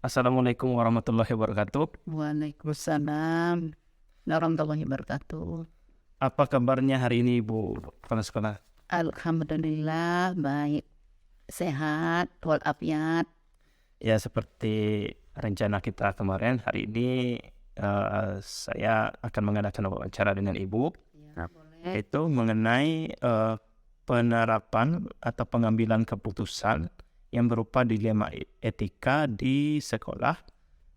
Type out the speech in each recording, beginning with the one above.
Assalamualaikum warahmatullahi wabarakatuh. Waalaikumsalam warahmatullahi wabarakatuh. Apa kabarnya hari ini Ibu kepala sekolah? Alhamdulillah baik, sehat walafiat. Ya, seperti rencana kita kemarin, hari ini saya akan mengadakan wawancara dengan Ibu, Ya, boleh. yaitu mengenai penerapan atau pengambilan keputusan yang berupa dilema etika di sekolah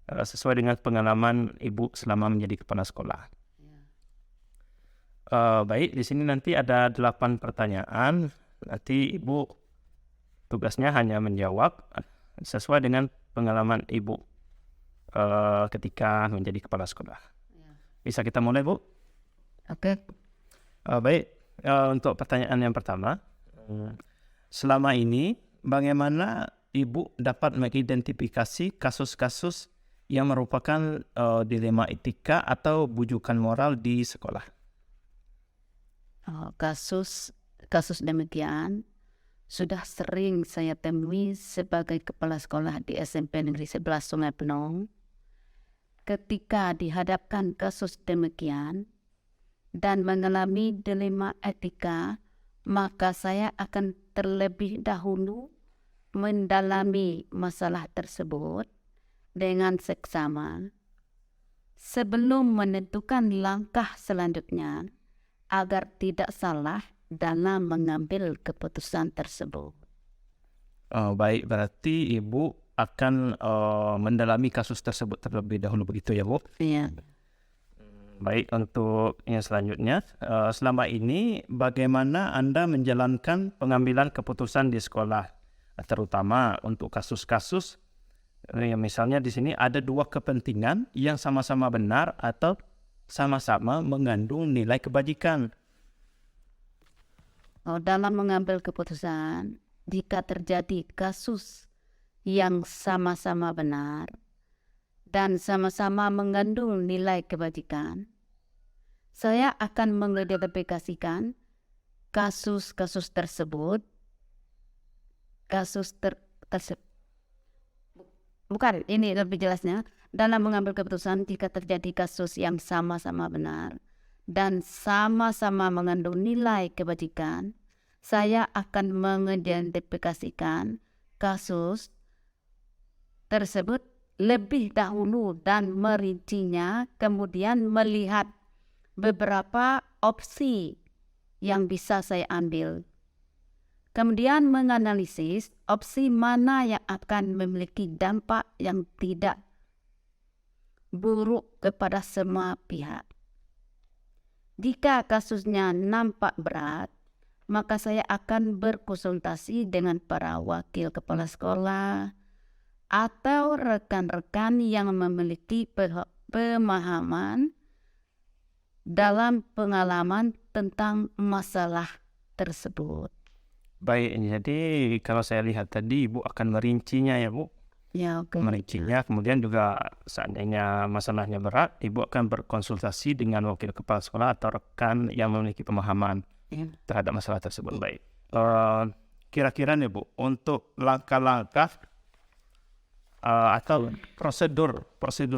sesuai dengan pengalaman Ibu selama menjadi kepala sekolah. Baik, di sini nanti ada 8 pertanyaan. Nanti Ibu tugasnya hanya menjawab sesuai dengan pengalaman Ibu ketika menjadi kepala sekolah. Bisa kita mulai, Bu? Oke. Baik, untuk pertanyaan yang pertama, selama ini bagaimana Ibu dapat mengidentifikasi kasus-kasus yang merupakan dilema etika atau bujukan moral di sekolah? Kasus demikian sudah sering saya temui sebagai kepala sekolah di SMP Negeri 11 Sungai Penong. Ketika dihadapkan kasus demikian dan mengalami dilema etika, maka saya akan terlebih dahulu mendalami masalah tersebut dengan seksama sebelum menentukan langkah selanjutnya agar tidak salah dalam mengambil keputusan tersebut. Baik, berarti Ibu akan mendalami kasus tersebut terlebih dahulu, begitu ya, Bu? Iya. Baik, untuk yang selanjutnya, selama ini bagaimana Anda menjalankan pengambilan keputusan di sekolah, terutama untuk kasus-kasus yang misalnya di sini ada 2 kepentingan yang sama-sama benar atau sama-sama mengandung nilai kebajikan. Dalam mengambil keputusan, jika terjadi kasus yang sama-sama benar dan sama-sama mengandung nilai kebajikan, saya akan mengidentifikasikan kasus-kasus tersebut. Bukan, ini lebih jelasnya. Dalam mengambil keputusan, jika terjadi kasus yang sama-sama benar dan sama-sama mengandung nilai kebajikan, saya akan mengidentifikasikan kasus tersebut lebih dahulu dan merincinya, kemudian melihat beberapa opsi yang bisa saya ambil. Kemudian menganalisis opsi mana yang akan memiliki dampak yang tidak buruk kepada semua pihak. Jika kasusnya nampak berat, maka saya akan berkonsultasi dengan para wakil kepala sekolah atau rekan-rekan yang memiliki pemahaman dalam pengalaman tentang masalah tersebut. Baik, jadi kalau saya lihat tadi Ibu akan merincinya ya, Bu? Ya, oke. Merincinya, kemudian juga seandainya masalahnya berat, Ibu akan berkonsultasi dengan wakil kepala sekolah atau rekan yang memiliki pemahaman terhadap masalah tersebut. Baik, kira-kira nih Bu, untuk langkah-langkah atau prosedur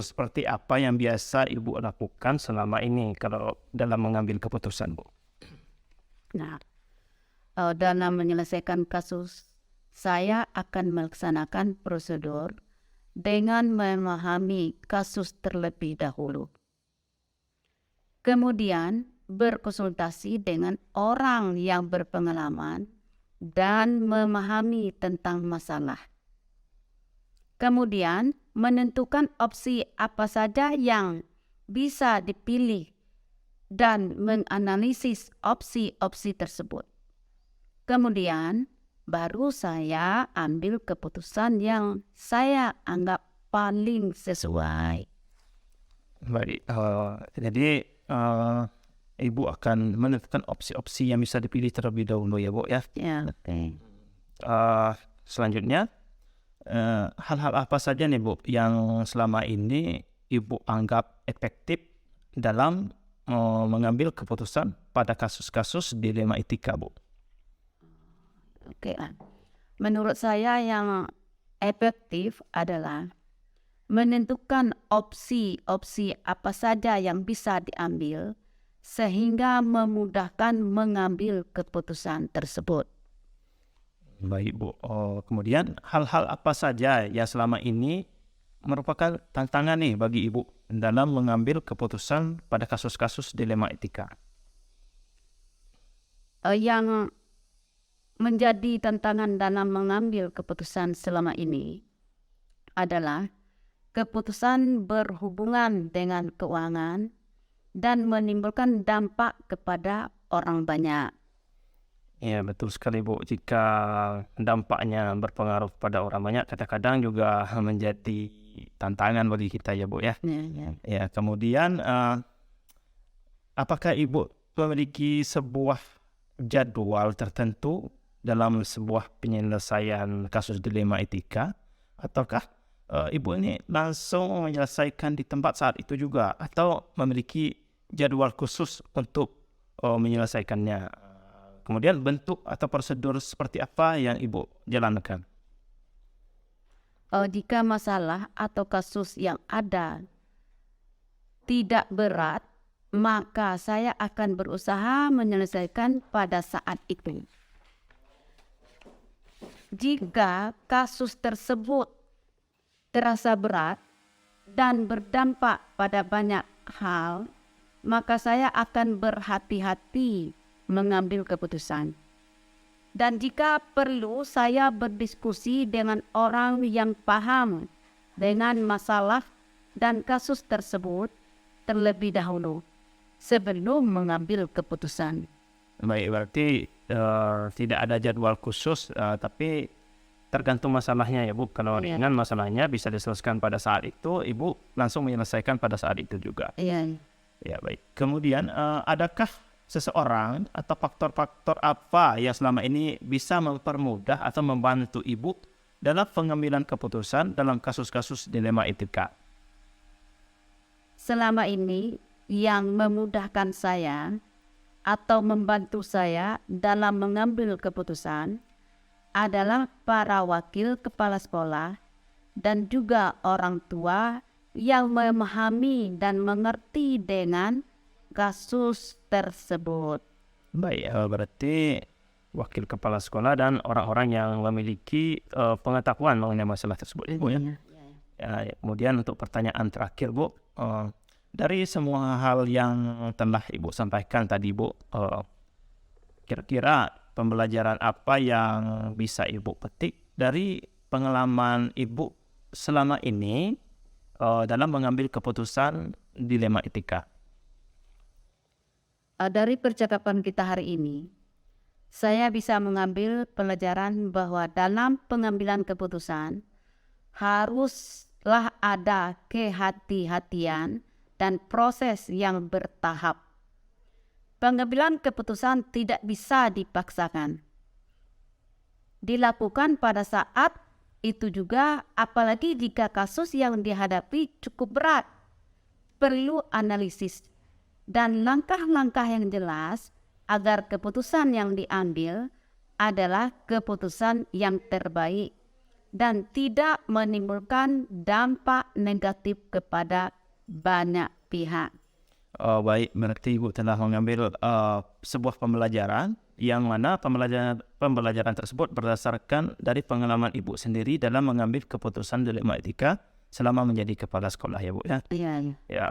seperti apa yang biasa Ibu lakukan selama ini kalau dalam mengambil keputusan, Bu? Nah, dalam menyelesaikan kasus, saya akan melaksanakan prosedur dengan memahami kasus terlebih dahulu. Kemudian berkonsultasi dengan orang yang berpengalaman dan memahami tentang masalah. Kemudian menentukan opsi apa saja yang bisa dipilih dan menganalisis opsi-opsi tersebut. Kemudian baru saya ambil keputusan yang saya anggap paling sesuai. Baik, jadi Ibu akan menentukan opsi-opsi yang bisa dipilih terlebih dahulu ya, Bu, ya? Ya, oke. Selanjutnya, hal-hal apa saja nih, Bu, yang selama ini Ibu anggap efektif dalam mengambil keputusan pada kasus-kasus dilema etika, Bu? Oke, menurut saya yang efektif adalah menentukan opsi-opsi apa saja yang bisa diambil sehingga memudahkan mengambil keputusan tersebut. Baik Bu. Kemudian hal-hal apa saja yang selama ini merupakan tantangan nih bagi Ibu dalam mengambil keputusan pada kasus-kasus dilema etika? Yang menjadi tantangan dalam mengambil keputusan selama ini adalah keputusan berhubungan dengan keuangan dan menimbulkan dampak kepada orang banyak. Ya, betul sekali Bu. Jika dampaknya berpengaruh pada orang banyak, kadang-kadang juga menjadi tantangan bagi kita ya Bu ya. Ya, kemudian apakah Ibu memiliki sebuah jadwal tertentu dalam sebuah penyelesaian kasus dilema etika, ataukah Ibu ini langsung menyelesaikan di tempat saat itu juga, atau memiliki jadwal khusus untuk menyelesaikannya? Kemudian bentuk atau prosedur seperti apa yang Ibu jalankan? Jika masalah atau kasus yang ada tidak berat, maka saya akan berusaha menyelesaikan pada saat itu. Jika kasus tersebut terasa berat dan berdampak pada banyak hal, maka saya akan berhati-hati mengambil keputusan. Dan jika perlu, saya berdiskusi dengan orang yang paham dengan masalah dan kasus tersebut terlebih dahulu sebelum mengambil keputusan. Baik, berarti tidak ada jadwal khusus, tapi tergantung masalahnya ya Bu. Kalau ringan masalahnya bisa diselesaikan pada saat itu, Ibu langsung menyelesaikan pada saat itu juga. Iya. Ya, baik. Kemudian adakah seseorang atau faktor-faktor apa yang selama ini bisa mempermudah atau membantu Ibu dalam pengambilan keputusan dalam kasus-kasus dilema etika? Selama ini yang memudahkan saya atau membantu saya dalam mengambil keputusan adalah para wakil kepala sekolah dan juga orang tua yang memahami dan mengerti dengan kasus tersebut. Baik, berarti wakil kepala sekolah dan orang-orang yang memiliki pengetahuan mengenai masalah tersebut, Bu ya. Ya, kemudian untuk pertanyaan terakhir Bu, dari semua hal yang telah Ibu sampaikan tadi Bu, kira-kira pembelajaran apa yang bisa Ibu petik dari pengalaman Ibu selama ini dalam mengambil keputusan dilema etika? Dari percakapan kita hari ini, saya bisa mengambil pelajaran bahwa dalam pengambilan keputusan haruslah ada kehati-hatian dan proses yang bertahap. Pengambilan keputusan tidak bisa dipaksakan. Dilakukan pada saat itu juga, apalagi jika kasus yang dihadapi cukup berat. Perlu analisis dan langkah-langkah yang jelas agar keputusan yang diambil adalah keputusan yang terbaik dan tidak menimbulkan dampak negatif kepada banyak pihak. Baik, berarti Ibu telah mengambil sebuah pembelajaran yang mana pembelajaran tersebut berdasarkan dari pengalaman Ibu sendiri dalam mengambil keputusan dilema etika selama menjadi kepala sekolah ya Bu ya. Iya. Ya,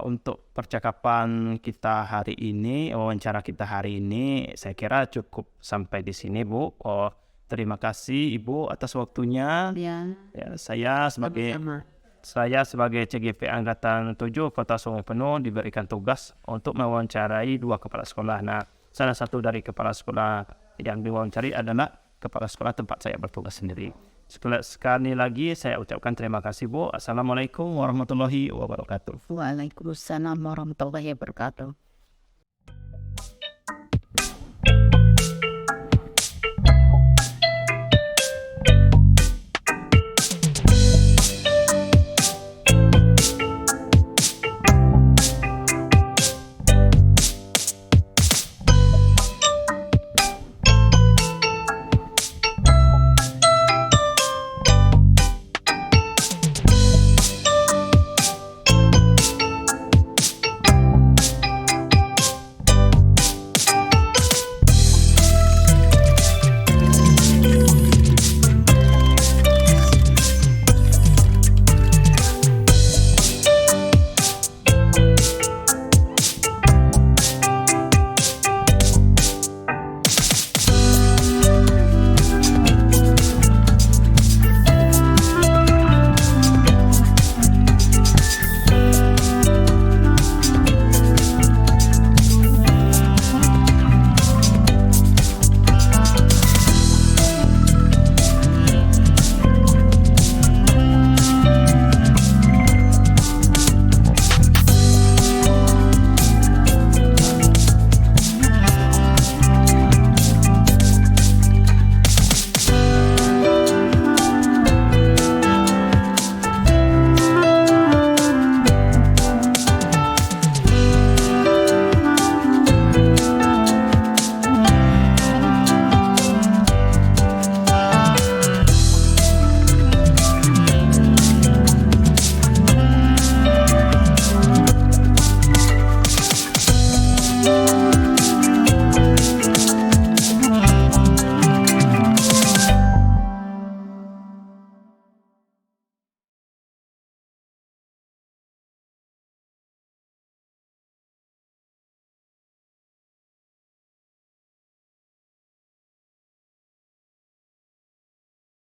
untuk percakapan kita hari ini, wawancara kita hari ini, saya kira cukup sampai di sini Bu. Terima kasih Ibu atas waktunya. Ya. Ya, saya sebagai CGP Angkatan 7 Kota Sungai Penuh diberikan tugas untuk mewawancarai 2 kepala sekolah. Nah, salah satu dari kepala sekolah yang diwawancari adalah kepala sekolah tempat saya bertugas sendiri. Sekali lagi saya ucapkan terima kasih Bu. Assalamualaikum warahmatullahi wabarakatuh. Waalaikumsalam warahmatullahi wabarakatuh.